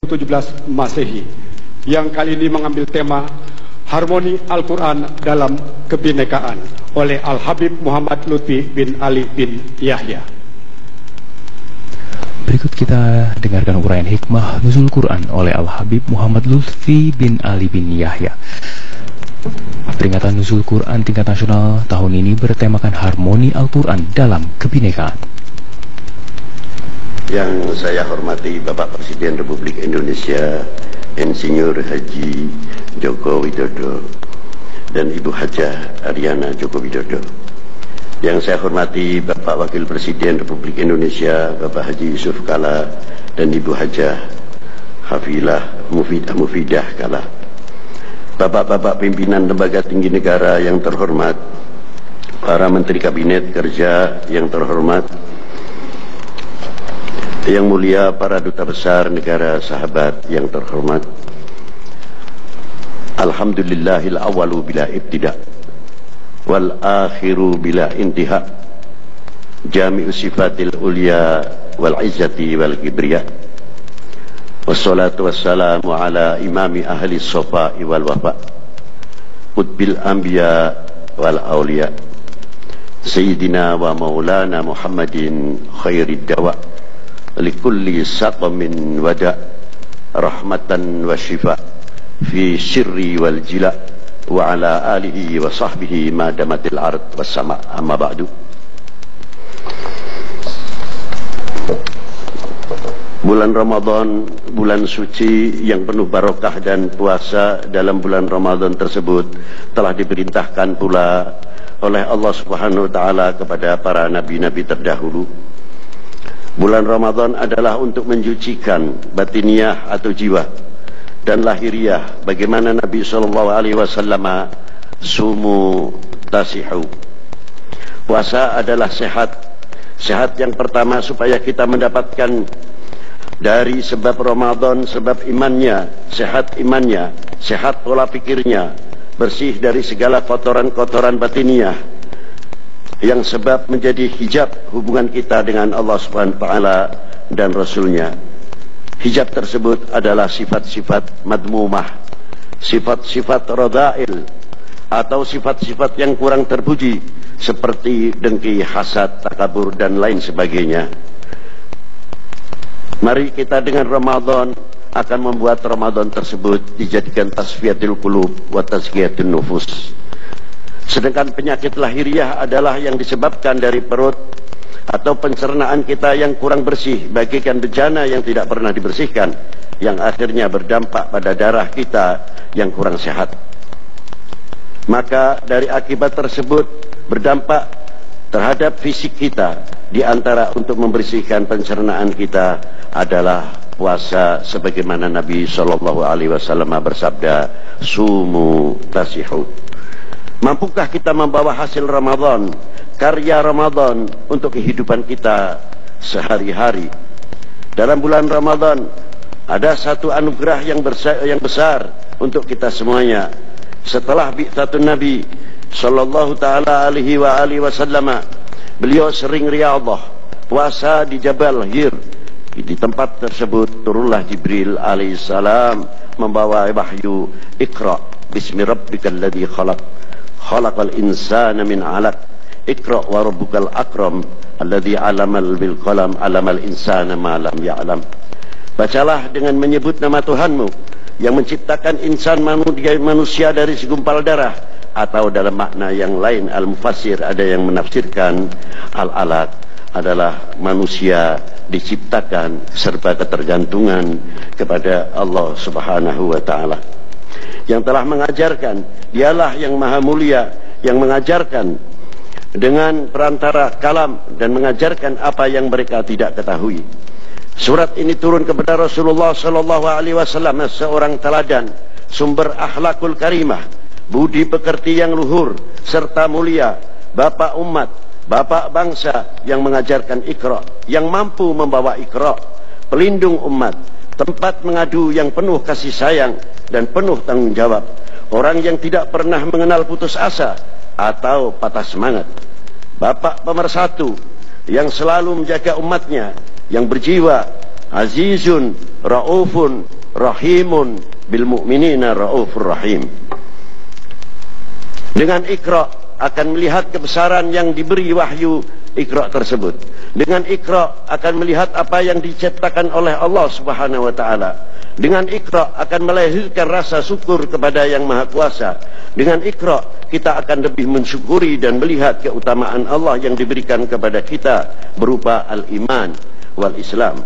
17 Masehi yang kali ini mengambil tema Harmoni Al-Quran dalam Kebinekaan oleh Al-Habib Muhammad Lutfi bin Ali bin Yahya. Berikut kita dengarkan uraian hikmah Nuzul Quran oleh Al-Habib Muhammad Lutfi bin Ali bin Yahya. Peringatan Nuzul Quran tingkat nasional tahun ini bertemakan Harmoni Al-Quran dalam Kebinekaan. Yang saya hormati Bapak Presiden Republik Indonesia Insinyur Haji Joko Widodo dan Ibu Hajah Ariana Joko Widodo. Yang saya hormati Bapak Wakil Presiden Republik Indonesia Bapak Haji Yusuf Kala dan Ibu Hajah Hafilah Mufidah Kala. Bapak-bapak pimpinan lembaga tinggi negara yang terhormat, para Menteri Kabinet Kerja yang terhormat, yang mulia para duta besar negara sahabat yang terhormat. Alhamdulillahil awalu bila ibtida wal akhiru bila intiha, jami'u sifatil ulya wal izzati wal kibriya, wassalatu wassalamu ala imami ahli sofa'i wal wafa, qutbil anbiya wal awliya, sayyidina wa maulana Muhammadin khairid dawa likulli saqamin wada, rahmatan wa shifa fi sirri wal jila, wa ala alihi wa sahbihi ma damatil ard was sama. Amma ba'du. Bulan Ramadan, bulan suci yang penuh barokah dan puasa dalam bulan Ramadan tersebut telah diperintahkan pula oleh Allah Subhanahu wa taala kepada para nabi-nabi terdahulu. Bulan Ramadan adalah untuk mensucikan batiniah atau jiwa dan lahiriah. Bagaimana Nabi SAW sumu tasihu. Puasa adalah sehat. Sehat yang pertama supaya kita mendapatkan dari sebab Ramadan, sebab imannya, sehat imannya, sehat pola pikirnya, bersih dari segala kotoran-kotoran batiniah yang sebab menjadi hijab hubungan kita dengan Allah Subhanahu wa taala dan Rasulnya. Hijab tersebut adalah sifat-sifat madmumah, sifat-sifat radha'il, atau sifat-sifat yang kurang terpuji seperti dengki, hasad, takabur dan lain sebagainya. Mari kita dengan Ramadan akan membuat Ramadan tersebut dijadikan tasfiyatul qulub wa tazkiyatun nufus. Sedangkan penyakit lahiriah adalah yang disebabkan dari perut atau pencernaan kita yang kurang bersih, bagaikan bejana yang tidak pernah dibersihkan, yang akhirnya berdampak pada darah kita yang kurang sehat. Maka dari akibat tersebut berdampak terhadap fisik kita. Di antara untuk membersihkan pencernaan kita adalah puasa, sebagaimana Nabi SAW bersabda, sumu tasihu. Mampukah kita membawa hasil Ramadan, karya Ramadan untuk kehidupan kita sehari-hari? Dalam bulan Ramadan ada satu anugerah yang besar untuk kita semuanya. Setelah bi'tsatun Nabi sallallahu taala alaihi wasallam, beliau sering riyadhah, puasa di Jabal Hir. Di tempat tersebut turunlah Jibril alaihissalam membawa wahyu, Iqra bismi rabbikal ladzi khalaq, khalaqal insana min 'alaq, Iqra wa rabbukal akram alladzi 'alamal bil qalam 'alamal insana ma lam ya'lam. Bacalah dengan menyebut nama Tuhanmu yang menciptakan insan manusia dari segumpal darah, atau dalam makna yang lain al-mufassir ada yang menafsirkan al-alaq adalah manusia diciptakan serba ketergantungan kepada Allah Subhanahu wa taala. Yang telah mengajarkan, dialah yang maha mulia, yang mengajarkan dengan perantara kalam dan mengajarkan apa yang mereka tidak ketahui. Surat ini turun kepada Rasulullah SAW, seorang teladan, sumber akhlakul karimah, budi pekerti yang luhur serta mulia, bapak umat, bapak bangsa yang mengajarkan Iqra, yang mampu membawa Iqra, pelindung umat, tempat mengadu yang penuh kasih sayang dan penuh tanggung jawab, orang yang tidak pernah mengenal putus asa atau patah semangat, bapak pemersatu yang selalu menjaga umatnya, yang berjiwa azizun raufun rahimun bil mu'minina raufur rahim. Dengan Iqra akan melihat kebesaran yang diberi wahyu Iqra tersebut. Dengan Iqra akan melihat apa yang diciptakan oleh Allah Subhanahu wa taala. Dengan Iqra akan melahirkan rasa syukur kepada Yang Maha Kuasa. Dengan Iqra kita akan lebih mensyukuri dan melihat keutamaan Allah yang diberikan kepada kita berupa al-iman wal Islam.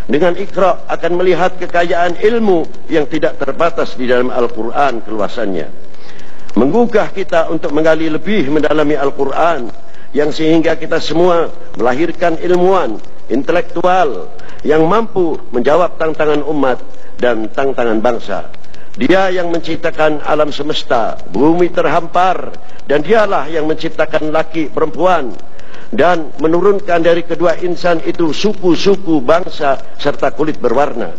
Dengan Iqra akan melihat kekayaan ilmu yang tidak terbatas di dalam Al-Quran keluasannya. Menggugah kita untuk menggali lebih mendalami Al-Quran, yang sehingga kita semua melahirkan ilmuwan, intelektual yang mampu menjawab tantangan umat dan tantangan bangsa. Dia yang menciptakan alam semesta, bumi terhampar, dan dialah yang menciptakan laki perempuan dan menurunkan dari kedua insan itu suku-suku, bangsa serta kulit berwarna,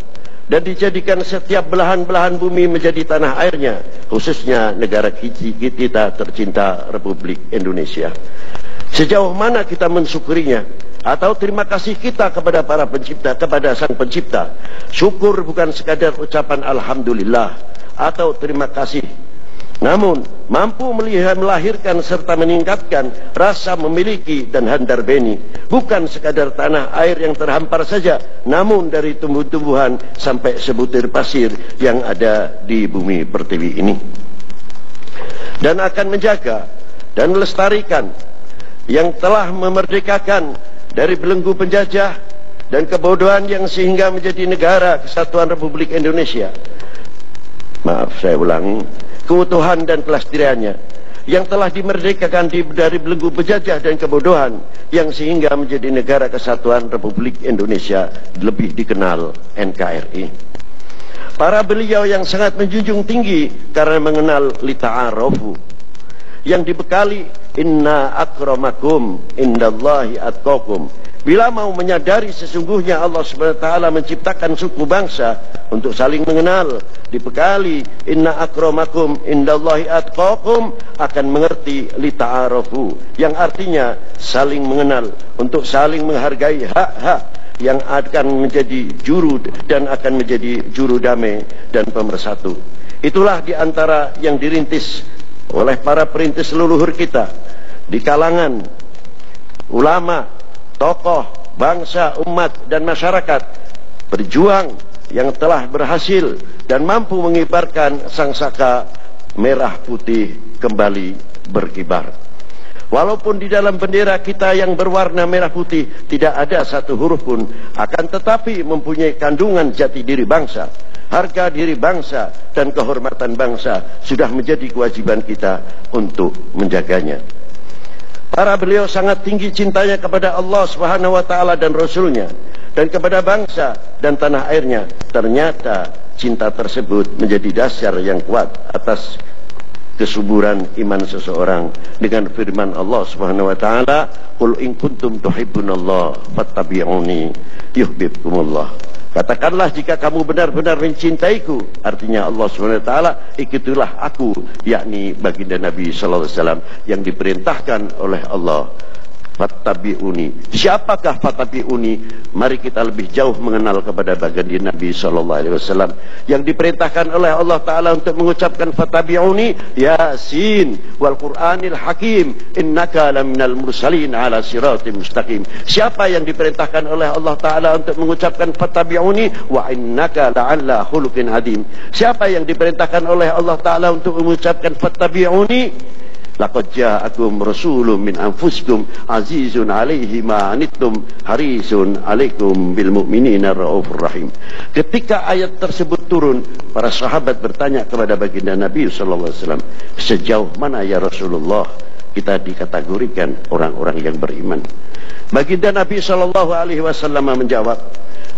dan dijadikan setiap belahan-belahan bumi menjadi tanah airnya, khususnya negara kita tercinta Republik Indonesia. Sejauh mana kita mensyukurinya atau terima kasih kita kepada para pencipta, kepada Sang Pencipta. Syukur bukan sekadar ucapan alhamdulillah atau terima kasih, namun mampu melahirkan serta meningkatkan rasa memiliki dan handar beni. Bukan sekadar tanah air yang terhampar saja, namun dari tumbuh-tumbuhan sampai sebutir pasir yang ada di bumi pertiwi ini. Dan akan menjaga dan melestarikan yang telah memerdekakan dari belenggu penjajah dan kebodohan yang sehingga menjadi negara kesatuan Republik Indonesia. Maaf, saya ulangi, keutuhan dan kelestariannya yang telah dimerdekakan dari belenggu penjajah dan kebodohan yang sehingga menjadi negara kesatuan Republik Indonesia, lebih dikenal NKRI. Para beliau yang sangat menjunjung tinggi karena mengenal lita'arofu, yang dibekali inna akramakum indallahi atqakum. Bila mau menyadari sesungguhnya Allah SWT menciptakan suku bangsa untuk saling mengenal, dibekali inna akramakum indallahi atqakum, akan mengerti lita'arofu, yang artinya saling mengenal, untuk saling menghargai hak-hak yang akan menjadi juru dan akan menjadi juru damai dan pemersatu. Itulah diantara yang dirintis oleh para perintis leluhur kita di kalangan ulama, tokoh, bangsa, umat, dan masyarakat, berjuang yang telah berhasil dan mampu mengibarkan sangsaka merah putih kembali berkibar. Walaupun di dalam bendera kita yang berwarna merah putih tidak ada satu huruf pun, akan tetapi mempunyai kandungan jati diri bangsa, harga diri bangsa, dan kehormatan bangsa. Sudah menjadi kewajiban kita untuk menjaganya. Para beliau sangat tinggi cintanya kepada Allah Subhanahu wa taala dan Rasulnya, dan kepada bangsa dan tanah airnya. Ternyata cinta tersebut menjadi dasar yang kuat atas kesuburan iman seseorang dengan firman Allah Subhanahu wa taala, "Qul in kuntum tuhibbunallah fattabi'uni yuhibbukumullah." Katakanlah, jika kamu benar-benar mencintaiku, artinya Allah SWT, ikutilah aku, yakni baginda Nabi SAW yang diperintahkan oleh Allah. Fattabi'uni. Siapakah fattabi'uni? Mari kita lebih jauh mengenal kepada baginda Nabi SAW yang diperintahkan oleh Allah Ta'ala untuk mengucapkan fattabi'uni. Yasin wal Qur'anil Hakim innaka laminal mursalin ala siratim mustaqim. Siapa yang diperintahkan oleh Allah Ta'ala untuk mengucapkan fattabi'uni? Wa innaka la'alla khuluqin adim. Siapa yang diperintahkan oleh Allah Ta'ala untuk mengucapkan fattabi'uni? Laqad ja'akum rasulun min anfusikum azizun 'alaihi ma 'anittum harisun 'alaikum bil mu'minina raufur rahim. Ketika ayat tersebut turun, para sahabat bertanya kepada baginda Nabi sallallahu alaihi wasallam, sejauh mana ya Rasulullah kita dikategorikan orang-orang yang beriman? Baginda Nabi sallallahu alaihi wasallam menjawab,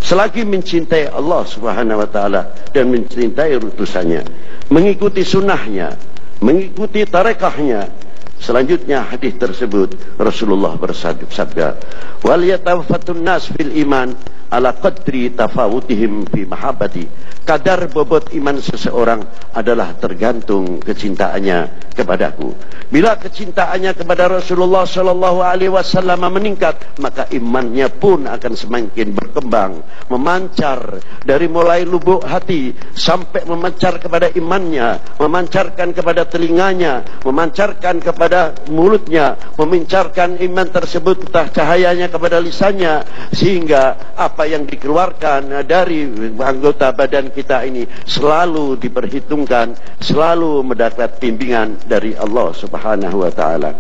selagi mencintai Allah Subhanahu wa taala dan mencintai utusannya, mengikuti sunnahnya, mengikuti tarekahnya. Selanjutnya hadis tersebut Rasulullah bersabda, wal yatawaffatun nas fil iman ala qadri tafawutihim fi mahabbati. Kadar bobot iman seseorang adalah tergantung kecintaannya kepadaku. Bila kecintaannya kepada Rasulullah sallallahu alaihi wasallam meningkat, maka imannya pun akan semakin berkembang, memancar dari mulai lubuk hati sampai memancar kepada imannya, memancarkan kepada telinganya, memancarkan kepada mulutnya, memancarkan iman tersebut entah cahayanya kepada lisannya, sehingga apa yang dikeluarkan dari anggota badan kita ini selalu diperhitungkan, selalu mendapat bimbingan dari Allah Subhanahu wa taala.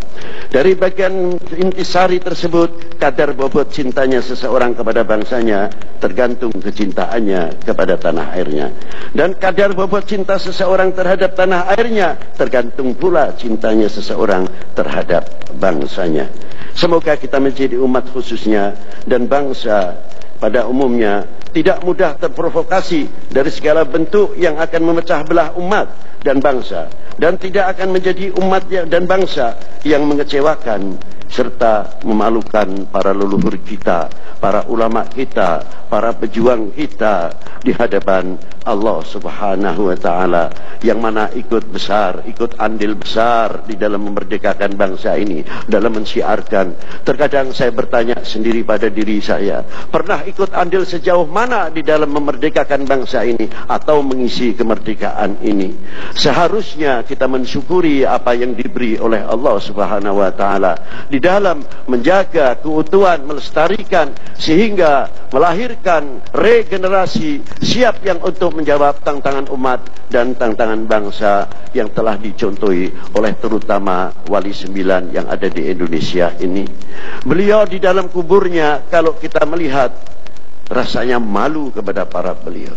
Dari bagian intisari tersebut, kadar bobot cintanya seseorang kepada bangsanya tergantung kecintaannya kepada tanah airnya. Dan kadar bobot cinta seseorang terhadap tanah airnya tergantung pula cintanya seseorang terhadap bangsanya. Semoga kita menjadi umat khususnya dan bangsa pada umumnya tidak mudah terprovokasi dari segala bentuk yang akan memecah belah umat dan bangsa, dan tidak akan menjadi umat dan bangsa yang mengecewakan serta memalukan para leluhur kita, para ulama kita, para pejuang kita di hadapan Allah Subhanahu wa taala, yang mana ikut andil besar di dalam memerdekakan bangsa ini, dalam mensiarkan. Terkadang saya bertanya sendiri pada diri saya, pernah ikut andil sejauh mana di dalam memerdekakan bangsa ini atau mengisi kemerdekaan ini? Seharusnya kita mensyukuri apa yang diberi oleh Allah Subhanahu wa taala di dalam menjaga keutuhan, melestarikan, sehingga melahirkan regenerasi siap yang untuk menjawab tantangan umat dan tantangan bangsa yang telah dicontohi oleh terutama Wali 9 yang ada di Indonesia ini. Beliau di dalam kuburnya, kalau kita melihat, rasanya malu kepada para beliau.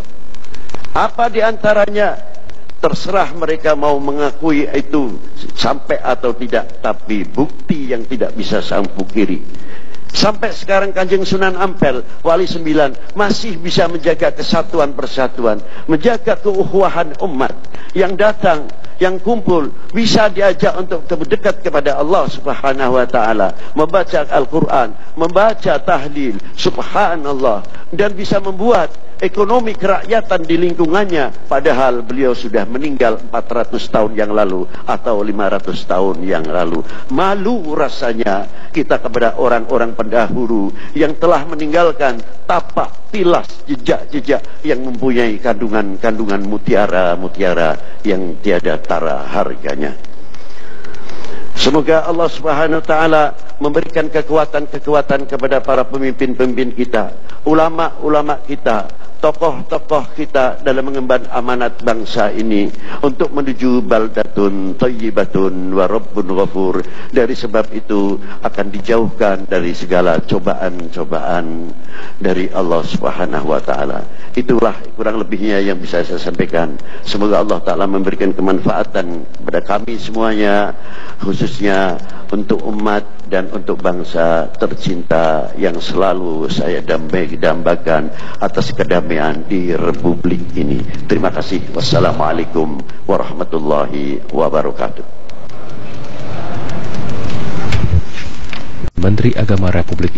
Apa di antaranya? Terserah mereka mau mengakui itu sampai atau tidak, tapi bukti yang tidak bisa saya pungkiri. Sampai sekarang Kanjeng Sunan Ampel, Wali 9, masih bisa menjaga kesatuan persatuan, menjaga keuhuhan umat. Yang datang, yang kumpul, bisa diajak untuk dekat kepada Allah Subhanahu wa taala, membaca Al-Quran, membaca tahlil, subhanallah, dan bisa membuat ekonomi kerakyatan di lingkungannya, padahal beliau sudah meninggal 400 tahun yang lalu atau 500 tahun yang lalu. Malu rasanya kita kepada orang-orang pendahulu yang telah meninggalkan tapak, tilas, jejak-jejak yang mempunyai kandungan mutiara-mutiara yang tiada tara harganya. Semoga Allah Subhanahu wa taala memberikan kekuatan-kekuatan kepada para pemimpin-pemimpin kita, ulama-ulama kita, tokoh-tokoh kita dalam mengemban amanat bangsa ini untuk menuju baldatun thayyibatun wa rabbun ghafur. Dari sebab itu akan dijauhkan dari segala cobaan-cobaan dari Allah Subhanahu wa taala. Itulah kurang lebihnya yang bisa saya sampaikan. Semoga Allah taala memberikan kemanfaatan kepada kami semuanya, khususnya untuk umat dan untuk bangsa tercinta yang selalu saya dambakan atas kedamaian di Republik ini. Terima kasih. Wassalamualaikum warahmatullahi wabarakatuh. Menteri Agama Republik